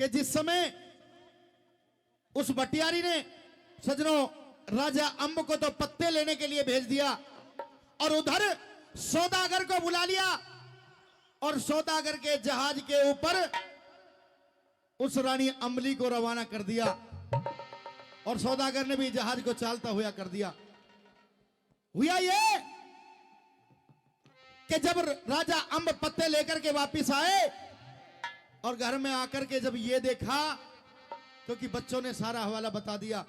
कि जिस समय उस भटियारी ने सजनों राजा अंब को तो पत्ते लेने के लिए भेज दिया और उधर सौदागर को बुला लिया और सौदागर के जहाज के ऊपर उस रानी अम्बली को रवाना कर दिया और सौदागर ने भी जहाज को चालता हुआ कर दिया। हुआ ये कि जब राजा अंब पत्ते लेकर के वापस आए और घर में आकर के जब ये देखा, क्योंकि बच्चों ने सारा हवाला बता दिया,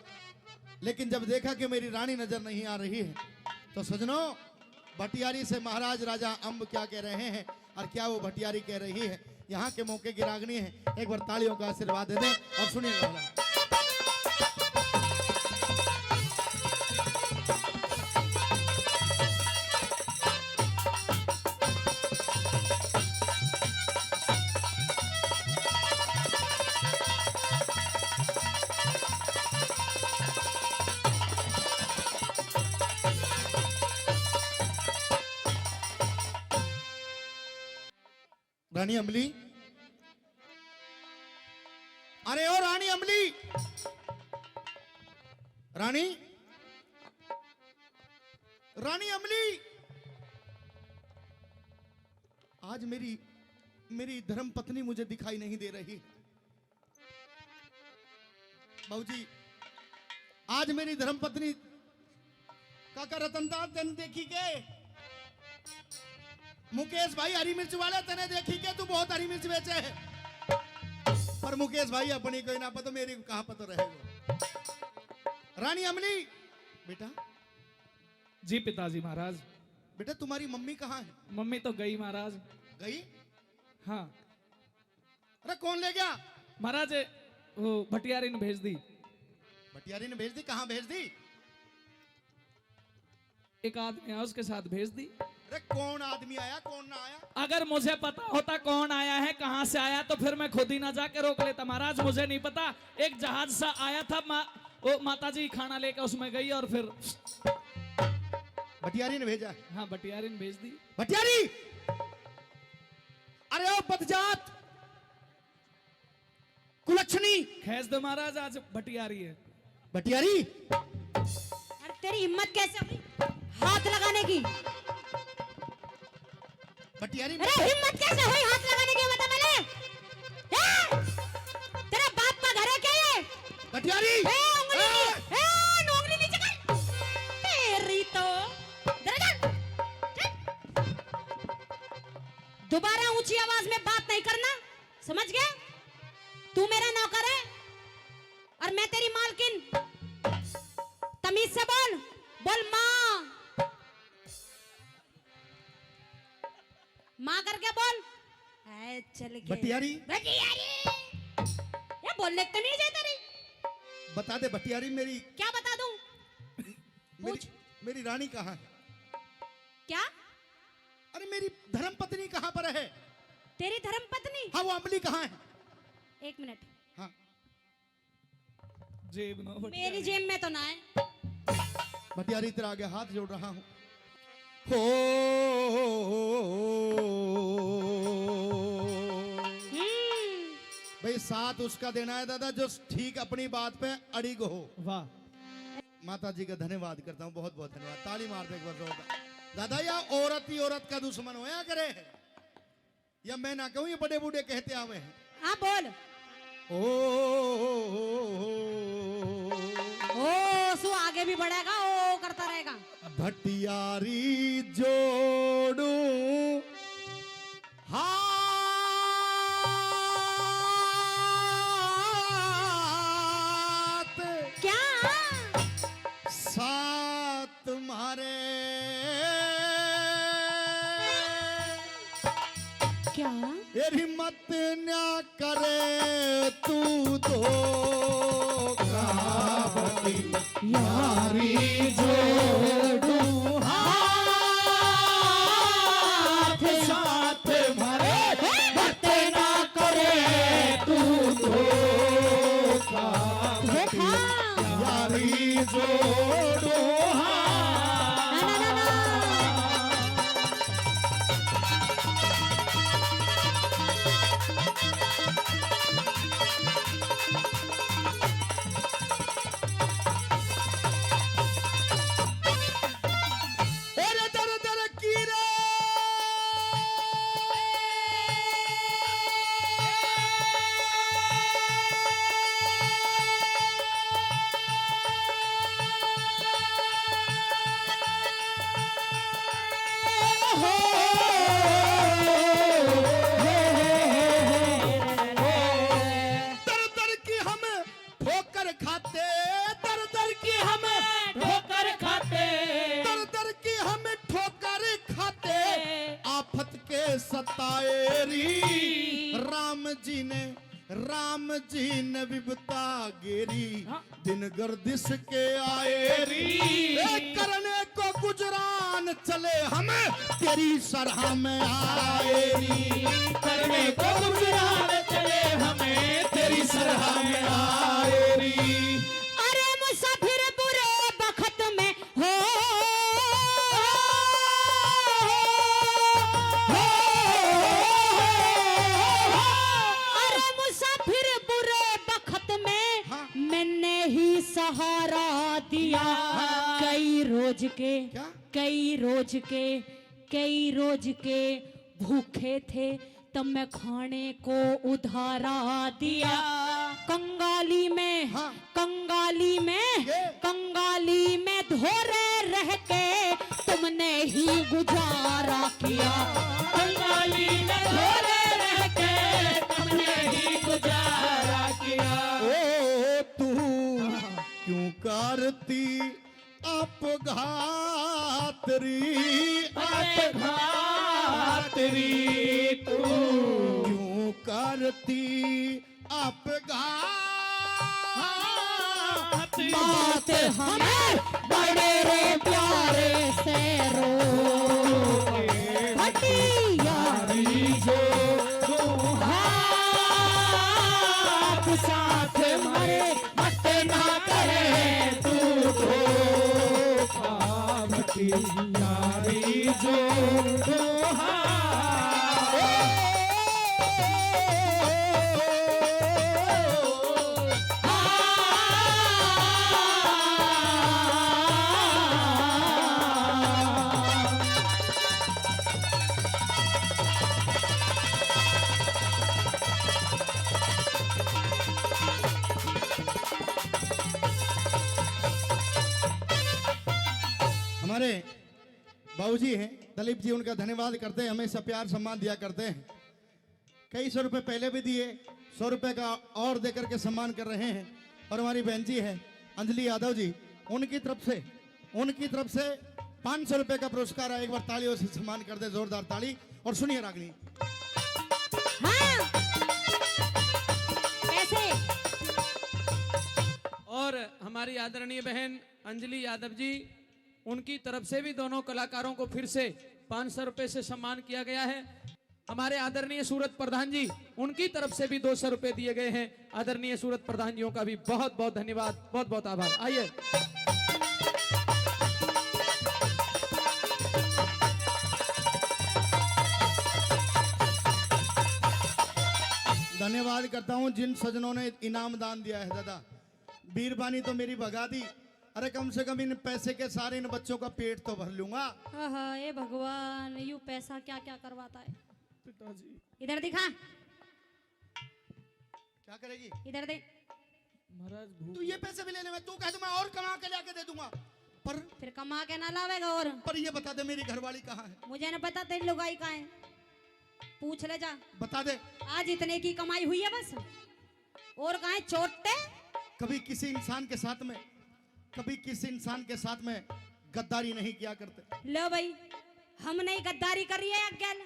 लेकिन जब देखा कि मेरी रानी नजर नहीं आ रही है, तो सजनों भटियारी से महाराज राजा अंब क्या कह रहे हैं और क्या वो भटियारी कह रही है, यहाँ के मौके की रागनी है। एक बार तालियों का आशीर्वाद दे दें और सुनिएगा। रानी अम्बली, अरे ओ रानी अम्बली, रानी रानी अम्बली, आज मेरी धर्म पत्नी मुझे दिखाई नहीं दे रही। बाबूजी, आज मेरी धर्म पत्नी काका रतनदास तेन देखी के? मुकेश भाई हरी मिर्च वाले तेने देखी के? तू बहुत हरी मिर्च बेचे है, पर मुकेश भाई अपनी कोई ना पता, मेरी कहां पता रहेगा। रानी अम्बली बेटा। जी पिताजी महाराज। बेटा तुम्हारी मम्मी कहाँ है? मम्मी तो गई महाराज। गई? हाँ। अरे कौन ले गया? महाराज वो भटियारी ने भेज दी। भटियारी ने भेज दी? कहाँ भेज दी? एक आदमी है उसके साथ भेज दी। अरे कौन आदमी आया कौन ना आया? अगर मुझे पता होता कौन आया है कहां से आया तो फिर मैं खुद ही ना जाके रोक लेता महाराज। मुझे नहीं पता, एक जहाज सा आया था, वो माताजी खाना लेकर उसमें गई और फिर भटियारी ने भेजा? हाँ भटियारी ने भेज दी। भटियारी? अरे ओ बदजात कुलच्छनी, खैस दो महाराज, आज भटियारी है। भटियारी? अरे तेरी हिम्मत कैसे हुई हाथ लगाने की? भटियारी? अरे हिम्मत कैसे हुई हाथ लगाने की, बता मैंने? तेरा बाप का घर है क्या ये? भटियारी? नौकरी नीचे कर। तेरी तो दोबारा ऊंची आवाज में बात नहीं करना, समझ गया? तू मेरा नौकर है और मैं तेरी मालकिन। तमीज से बोल, बोल माँ, माँ करके बोल। चल के भटियारी? भटियारी ये बोलने तो नहीं जाता रही। बता दे भटियारी, मेरी क्या बता दूं? मेरी रानी कहाँ है? क्या? अरे मेरी धर्म पत्नी कहाँ पर है? तेरी धर्म पत्नी? हाँ वो अम्बली कहाँ है? एक मिनट। हाँ जेब में मेरी जेब में तो ना है। भटियारी तेरा आगे हाथ जोड़ रहा हूँ। हो भाई साथ उसका देना है दादा जो ठीक अपनी बात पे अड़िग हो। वाह माता जी का धन्यवाद करता हूँ, बहुत बहुत धन्यवाद। ताली मार दे एक बार जोरदार। दादा या औरत ही औरत का दुश्मन होया करे है, या मैं ना कहूँ ये बड़े बूढ़े कहते आवे हैं। हाँ बोल। ओ सु आगे भी बढ़ेगा, ओ करता रहेगा। भटियारी जोड़ू हाथ, क्या साथ तुम्हारे, क्या हिम्मत न करे तू तो यारी जोड़ू हाथ, साथ भरे हिम्मत न करे तू तो यारी जोड़ू बताए री। राम जी ने विपता गेरी, दिन गर्दिश के आए री। करने को गुजरान चले हम, तेरी सरहा में आए री। करने को गुजरान चले हमें, तेरी सरहा में आए री। अरे मुसाफिर बुरे वक्त में हो, अरे मुसाफिर बुरे वक्त में मैंने ही सहारा दिया। कई रोज के भूखे थे, तब मैं खाने को उधारा दिया। कंगाली में धोरे रह के तुमने ही गुजारा किया। कंगाली में धोरे रह के तुमने ही गुजारा किया। ओ तू क्यों करती अपघात री। अपघात री तू क्यों करती अपघात। बात हमें बड़े रे प्यारे से रो, यारी जो हाथ साथ मरे मत ना करे तू तो। यारी जो हमारे बाबूजी हैं दलीप जी, उनका धन्यवाद करते हैं, हमेशा प्यार सम्मान दिया करते हैं। कई 100 रुपए पहले भी दिए, 100 रुपए का और देकर के सम्मान कर रहे हैं। और हमारी बहन जी है अंजलि यादव जी, उनकी तरफ से 500 रुपए का पुरस्कार है। एक बार तालियों से सम्मान कर दे, जोरदार ताली। और सुनिए रागनी। हाँ ऐसे और हमारी आदरणीय बहन अंजलि यादव जी, उनकी तरफ से भी दोनों कलाकारों को फिर से 500 रुपए से सम्मान किया गया है। हमारे आदरणीय सूरत प्रधान जी, उनकी तरफ से भी 200 रुपए दिए गए हैं। आदरणीय सूरत प्रधान जियों का भी बहुत बहुत धन्यवाद, बहुत बहुत आभार। आइए धन्यवाद करता हूं जिन सजनों ने इनाम दान दिया है। दादा बीरबानी तो मेरी भगा दी। अरे कम से कम इन पैसे के सारे इन बच्चों का पेट तो भर लूंगा। ये भगवान, यू पैसा क्या क्या करवाता है। पिताजी इधर दिखा, क्या करेगी? इधर दे। महाराज तू ये पैसे भी लेने में, तू कह दे मैं और कमा के लाके दे दूंगा। पर फिर कमा के ना लावेगा। और ये बता दे मेरी घरवाली कहाँ है? मुझे ना पता तेरी लुगाई कहाँ है, पूछ ले जा। बता दे। आज इतने की कमाई हुई है बस, और कहाँ है चोटे। कभी किसी इंसान के साथ में गद्दारी नहीं किया करते। लो भाई, हम नहीं गद्दारी कर रही है अज्ञान।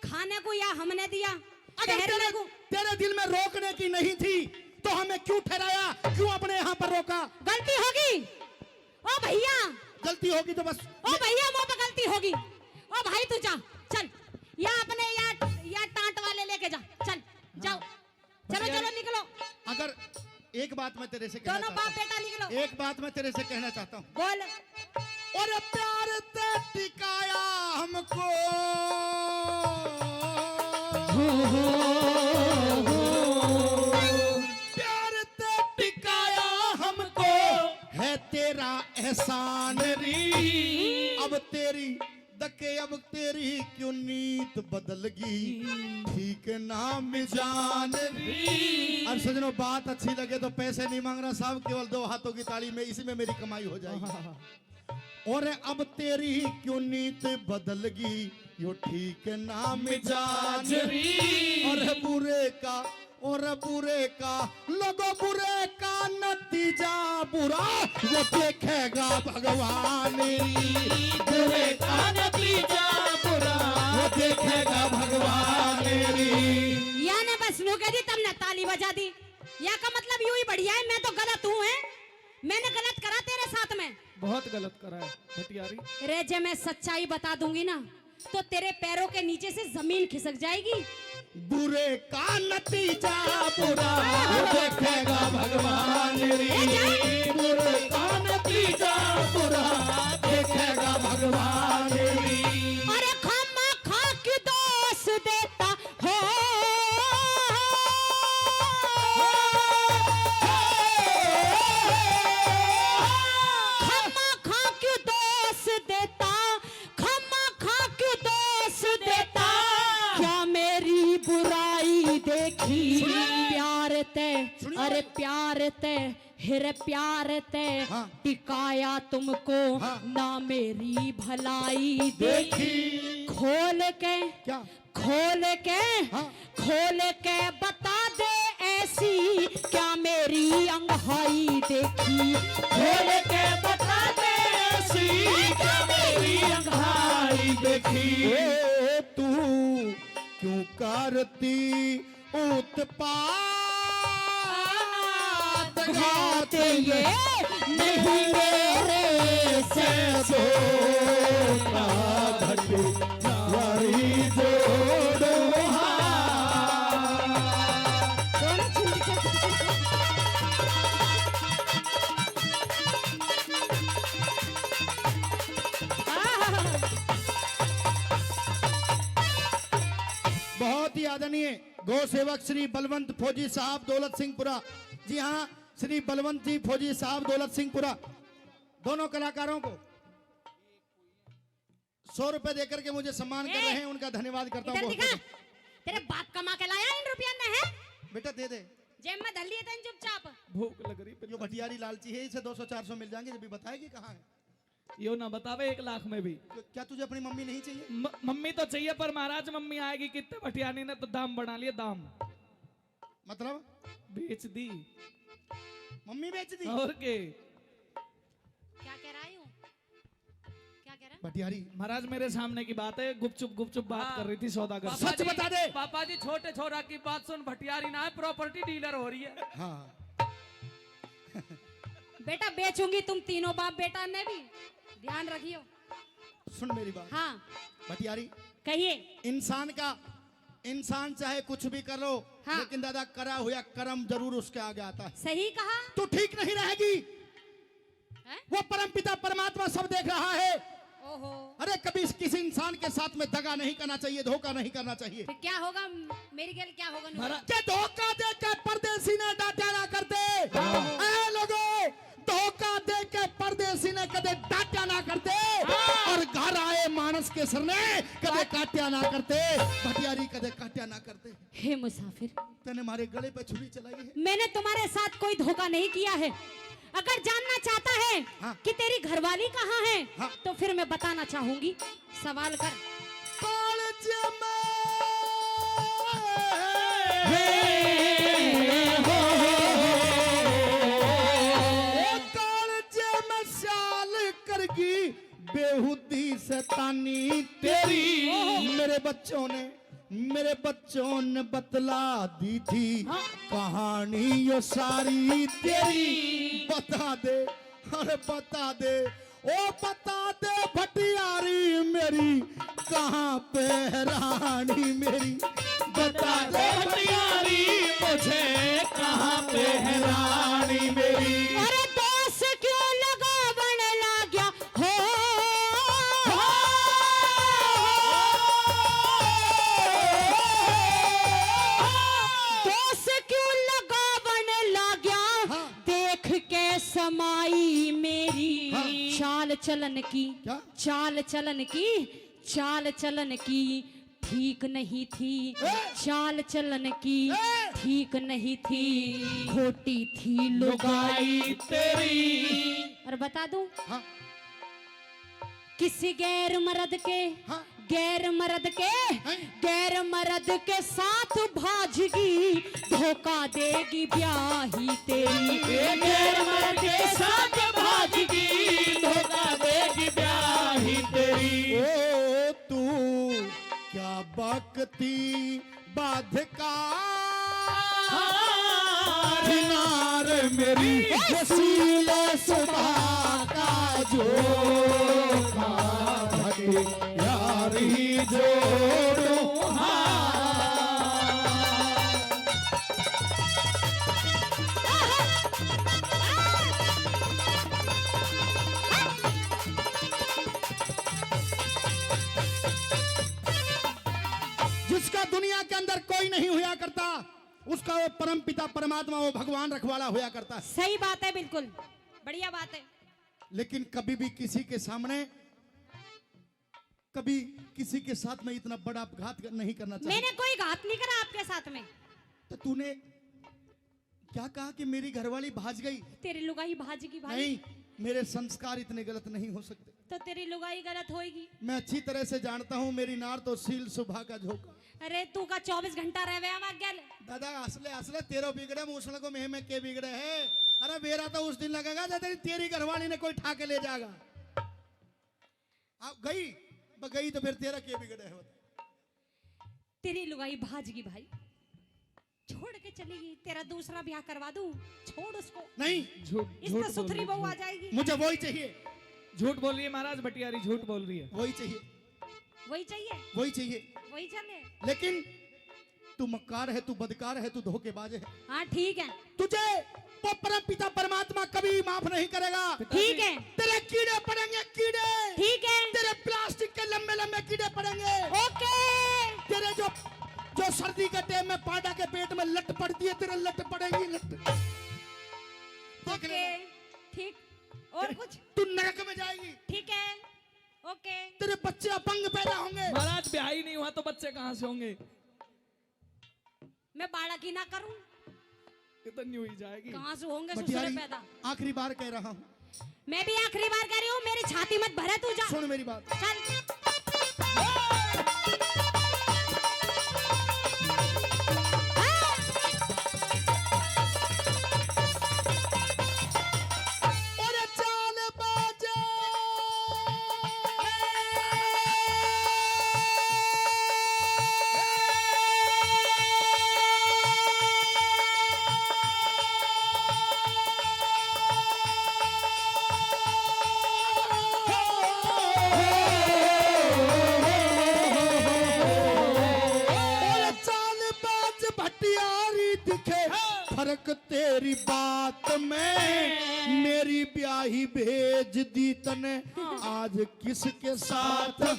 खाने को या हमने दिया, अगर ठहरने को। तेरे दिल में रोकने की नहीं थी तो हमें क्यों ठहराया, क्यों अपने यहाँ पर रोका? गलती होगी ओ भैया, गलती होगी तो बस ओ भैया मुंह पे गलती होगी। ओ भाई तू जा, चल या अपने या टांट वाले लेके जा, चल जाओ, चलो चलो निकलो। अगर एक बात मैं तेरे से कहना दोनों चाहता बाप बेटा निकलो। हूं, एक बात मैं तेरे से कहना चाहता हूँ। बोल। और प्यार ते टिकाया हमको, प्यार ते टिकाया हमको, है तेरा एहसान री। अब तेरी क्यों नीत बदल गई, ठीक नाम जान री। अब सजनों बात अच्छी लगे तो पैसे नहीं मांग रहा साहब, केवल 2 हाथों की ताली में, इसी में मेरी कमाई हो जाएगी। और अब तेरी क्यों नीत बदल गई, यो ठीक नाम जान री। और और बुरे का लोगों बुरे का नतीजा बुरा वो देखेगा भगवान। बुरे का नतीजा बुरा वो देखेगा भगवान। या ने बस नो कह दी तब ने ताली बजा दी। या का मतलब यूं ही बढ़िया है, मैं तो गलत हूँ है, मैंने गलत करा तेरे साथ में। बहुत गलत करा है भटियारी। रे जे मैं सच्चाई बता दूंगी ना तो तेरे पैरों के नीचे से जमीन खिसक जाएगी। बुरे का नतीजा बुरा वो देखेगा भगवान। बुरे का नतीजा बुरा देखेगा भगवान। अरे खम्मा खा के दोष देता हो, खम्मा खा के दोष देता, खम्मा खा के दोष देता। क्या मेरी बुराई देखी प्यार ते, अरे प्यार ते हिरे प्यार ते हाँ। टिकाया तुमको हाँ। ना मेरी भलाई देखी। खोल के क्या खोल के हाँ। खोल के बता दे ऐसी क्या मेरी अंगहाई देखी। खोल के बता दे ऐसी क्या मेरी अंगहाई देखी। ए तू क्यों करती उत्पात घात ये नहीं मेरे से सोता भटियारी जोड़ो हाथ। बहुत ही आदरणीय गौ सेवक श्री बलवंत फौजी साहब दौलत सिंहपुरा। जी हाँ, श्री बलवंत जी फौजी साहब दौलत सिंहपुरा दोनों कलाकारों को 100 रुपए देकर के मुझे सम्मान कर रहे हैं, उनका धन्यवाद करता हूँ इधर बहुत दिखा, बहुत। तेरे बाप कमा के लाया इन रुपया ने है। बेटा दे दे, जेब में धर लिए थे चुपचाप। भूख लग रही जो भटियारी लालची है इसे 200-400 मिल जाएंगे, जब भी बताएगी कहाँ है। यो ना बतावे 1 लाख में भी। क्या तुझे अपनी मम्मी नहीं चाहिए? मम्मी तो चाहिए पर महाराज मम्मी आएगी कितने भटियानी ने तो दाम बढ़ा लिए। दाम मतलब बेच दी मम्मी बेच दी? और के क्या कह रहा हूँ, क्या कह रहा? भटियारी महाराज मेरे सामने की बात है, गुपचुप बात हाँ। कर रही थी सौदागर से। सच बता दे। पापा जी छोटे छोरा की बात सुन, भटियारी ना है प्रॉपर्टी डीलर हो रही है। हाँ बेटा बेचूंगी तुम तीनों बाप बेटा ने भी, ध्यान रखियो। सुन मेरी बात। हाँ भटियारी, कहिए। इंसान चाहे कुछ भी कर लो, हाँ। लेकिन दादा करा हुआ कर्म जरूर उसके आगे आता है। सही कहा। तू ठीक नहीं रहेगी। है? वो परमपिता परमात्मा सब देख रहा है। ओहो, अरे कभी किसी इंसान के साथ में दगा नहीं करना चाहिए, धोखा नहीं करना चाहिए। फिर क्या होगा मेरी गल, क्या होगा? महाराज के धोखा दे के परदेसी ने डांटा ना करते। ऐ लोगों, धोखा दे के परदेसी ने कदे डांटा ना करते, और घर आए मानस के सर ने कदे काट्या ना करते। भटियारी कदे काट्या ना करते। हे मुसाफिर, तूने हमारे गले पे छुरी चलाई है। मैंने तुम्हारे साथ कोई धोखा नहीं किया है। अगर जानना चाहता है हाँ। कि तेरी घरवाली कहाँ है, हाँ। तो फिर मैं बताना चाहूंगी। सवाल कर। कॉलेज में साल करगी बेहुदी शैतानी तेरी। मेरे बच्चों ने बतला दी थी कहानी यो सारी तेरी। बता दे, अरे बता दे, ओ बता दे भटियारी मेरी कहाँ पे है रानी मेरी। बता दे भटियारी मुझे कहाँ पे है रानी मेरी। अरे दोस्त क्यों लगा बन ला गया हो, दोस्त क्यों लगा बन ला गया। हाँ। देख के समाई मेरी हाँ। चाल चलन की, क्या? चाल चलन की, चाल चलन की ठीक नहीं थी। चाल चलन की ठीक नहीं थी, खोटी थी लुगाई तेरी। और बता दूं, हाँ किसी गैर मर्द के हाँ गैर मर्द के साथ भाजगी, धोखा देगी ब्याही तेरी। गैर मर्द के साथ भाजगी, धोखा देगी ब्याही तेरी। ओ तू क्या बकती बाधका किनार मेरी वसीले सुबह का जो यारी जोड़ो जिसका दुनिया के अंदर कोई नहीं हुआ करता, उसका वो परम पिता परमात्मा वो भगवान रखवाला हुआ करता है। सही बात है, बिल्कुल बढ़िया बात है। लेकिन कभी भी किसी के सामने, कभी किसी के साथ में इतना बड़ा अपघात नहीं करना चाहिए। मैंने कोई घात नहीं करा आपके साथ में। तो तूने क्या कहा कि मेरी घरवाली भाज गई? तेरी लुगाई भाजगी भाई। नहीं, मेरे संस्कार इतने गलत नहीं हो सकते। तो तेरी लुगाई गलत होगी। मैं अच्छी तरह से जानता हूँ मेरी नार तो सील सुबह का झोंका। अरे तू का 24 घंटा रह गया गया। दादा असले असले तेरो बिगड़े मूसल को में के बिगड़े है। अरे मेरा तो उस दिन लगेगा जब तेरी घरवाली ने कोई ठाके ले जाएगा। अब गई तो फिर तेरा के बिगड़े है? तेरी लुगाई भाजगी भाई, छोड़ के चलेगी। तेरा दूसरा ब्याह करवा दूं, छोड़ उसको। नहीं, इसमें सुथरी बहू आ जाएगी। मुझे वही चाहिए। झूठ बोल रही है महाराज, भटियारी झूठ बोल रही है। वही चाहिए, वही चाहिए, वही चाहिए। वही चले। लेकिन तू मक्कार है, तू बदकार है, तू धोखेबाज है। हाँ ठीक है, तुझे वो परम पिता परमात्मा कभी माफ नहीं करेगा। ठीक है, तेरे कीड़े पड़ेंगे, कीड़े। ठीक है, तेरे प्लास्टिक के लंबे लंबे कीड़े पड़ेंगे। ओके। तेरे जो सर्दी के टाइम में पाडा के पेट में लट पड़ती है, तेरे लट पड़ेगी, लट। ओके, ठीक। और कुछ? तू नरक में जाएगी। ठीक है, ओके। तेरे बच्चे अपंग पैदा होंगे। महाराज ब्याह ही नहीं हुआ तो बच्चे कहाँ से होंगे? मैं बालक ही ना करूं, इतनी हुई जाएगी। कहाँ से होंगे ससुरे बटियारी, पैदा? आखिरी बार कह रहा हूँ। मैं भी आखिरी बार कह रही हूँ, मेरी छाती मत भरे तू। जा, सुन मेरी बात। चल। फर्क तेरी बात में, मेरी ब्याही भेज दी तने आज किसके साथ में।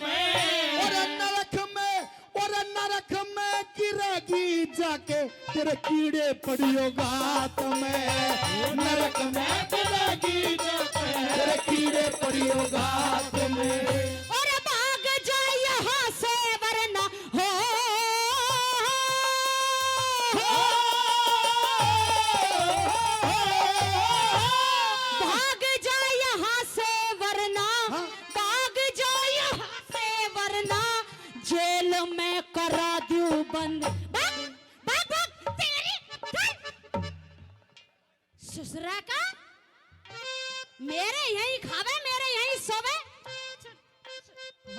और नरक में गिरेगी जाके तेरे कीड़े पड़ियो गात में। नरक में गिरेगी जाके तेरे कीड़े पड़ियो गात में। और भाग जा यहाँ से वरना हो, भाग जा यहाँ से वरना, भाग जा यहाँ से वरना जेल में करा दूं बंद। भाग भाग भाग तेरी ससुरा का, मेरे यहीं खावे, मेरे यहीं सोवे।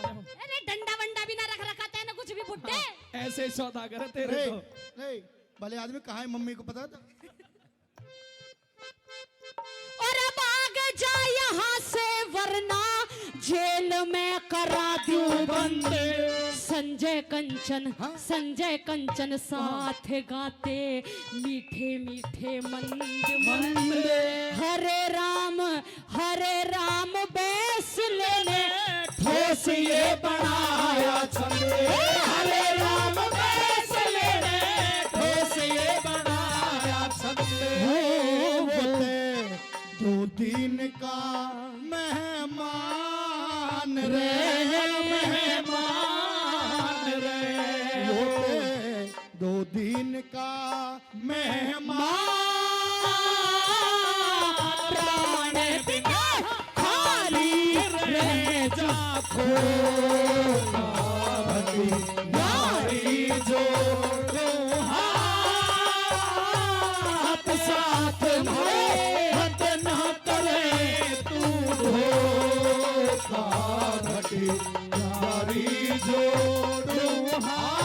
अरे डंडा वंडा भी ना रख रखा था ना कुछ भी बुड्ढे। ऐसे सौदागर तेरे नहीं, तो। नहीं, भले आदमी कहाँ है, मम्मी को पता था। और भाग जा यहाँ से वरना जेल में करा दूं बंद। संजय कंचन साथ गाते मीठे मीठे मंद मंद। हरे राम बेस लेने ठोस ये बनाया छंद। हरे राम बेस लेने ठोस ये बनाया छंद। दो दिन का मेहमान रे, मेहमान रे। दो दिन का मेहमान, प्राण बिना खाली रह जा। खोता भटी यारी जोड़ूं हाथ साथ मत न करे तू धोखा भटी यारी जोड़ूं हाथ